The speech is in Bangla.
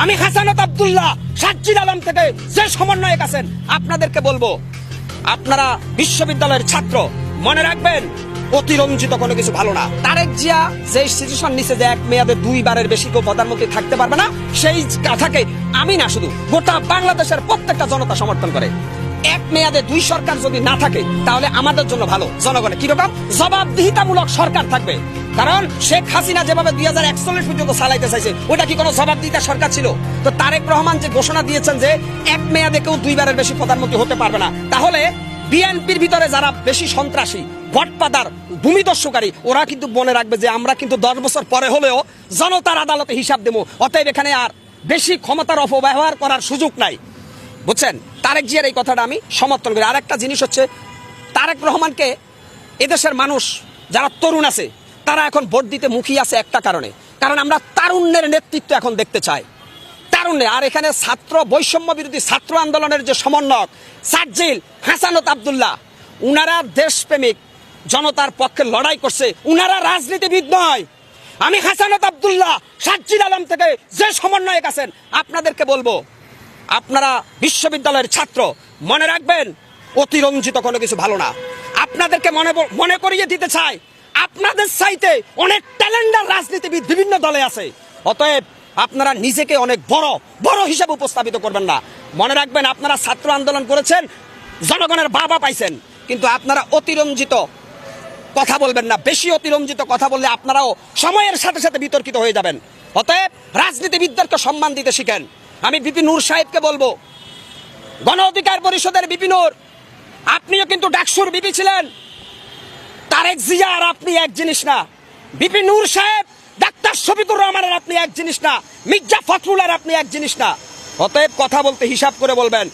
আমি হাসানাত আব্দুল্লাহ সাজ্জিদ আলম থেকে যে সমন্বয়ক আছেন আপনাদেরকে বলবো, আপনারা বিশ্ববিদ্যালয়ের ছাত্র, মনে রাখবেন অতিরঞ্জিত কোনো কিছু ভালো না। তারেক জিয়া যে সিচুয়েশন নিচে যে এক মেয়াদে 2 বারের বেশি কেউ প্রধানমন্ত্রী থাকতে পারবে না, সেই কথাকে আমি না শুধু গোটা বাংলাদেশের প্রত্যেকটা জনতা সমর্থন করে। এক মেয়াদে 2 সরকার যদি না থাকে তাহলে আমাদের জন্য ভালো, জনগণের কিরকম জবাবদিহিতামূলক সরকার থাকবে। কারণ শেখ হাসিনা যেভাবে 2041 পর্যন্ত চালাইতে চাইছে ওটা কি কোনো জবাবদিহিতা সরকার ছিল? তো তারেক রহমান যে ঘোষণা দিয়েছেন যে এক মেয়াদে কেউ 2 বারের বেশি প্রধানমন্ত্রী হতে পারবে না, তাহলে বিএনপির ভিতরে যারা বেশি সন্ত্রাসী, ভটপাদার, ভূমিদস্যুকারী, ওরা কিন্তু মনে রাখবে যে আমরা কিন্তু 10 বছর পরে হলেও জনতার আদালতে হিসাব দেবো। অতএব এখানে আর বেশি ক্ষমতার অপব্যবহার করার সুযোগ নাই, বুঝছেন? তারেক জিয়ার এই কথাটা আমি সমর্থন করি। আরেকটা জিনিস হচ্ছে, তারেক রহমানকে এদেশের মানুষ যারা তরুণ আছে তারা এখন ভোট দিতে মুখিয়ে আছে একটা কারণে, কারণ আমরা তারুণ্যের নেতৃত্ব এখন দেখতে চাই, তারুণ্যে। আর এখানে ছাত্র বৈষম্য বিরোধী ছাত্র আন্দোলনের যে সমন্বয়ক সাজ্জিদ হাসানাত আব্দুল্লাহ, উনারা দেশপ্রেমিক, জনতার পক্ষে লড়াই করছে, উনারা রাজনীতিবিদ নয়। আমি হাসানাত আব্দুল্লাহ সাজ্জিদ আলম থেকে যে সমন্বয়ক আছেন আপনাদেরকে বলবো, আপনারা বিশ্ববিদ্যালয়ের ছাত্র, মনে রাখবেন অতিরঞ্জিত কোনো কিছু ভালো না। আপনাদেরকে মনে করিয়ে দিতে চাই, আপনাদের চাইতে অনেক ট্যালেন্টার রাজনীতিবিদ বিভিন্ন দলে আছে। অতএব আপনারা নিজেকে অনেক বড় হিসাবে উপস্থাপিত করবেন না। মনে রাখবেন আপনারা ছাত্র আন্দোলন করেছেন, জনগণের বাবা পাইছেন, কিন্তু আপনারা অতিরঞ্জিত কথা বলবেন না। বেশি অতিরঞ্জিত কথা বললে আপনারাও সময়ের সাথে সাথে বিতর্কিত হয়ে যাবেন। অতএব রাজনীতিবিদদেরকে সম্মান দিতে শিখেন। আমি বিপি নূর সাহেবকে বলবো, গণ অধিকার পরিষদের বিপি নূর, আপনিও কিন্তু ডাকসুর বিপি ছিলেন। তারেক জিয়া আর আপনি এক জিনিস না। বিপি নূর সাহেব ডাক্তার শফিকুর রহমানের আপনি এক জিনিস না, মির্জা ফখরুল আর আপনি এক জিনিস না। অতএব কথা বলতে হিসাব করে বলবেন।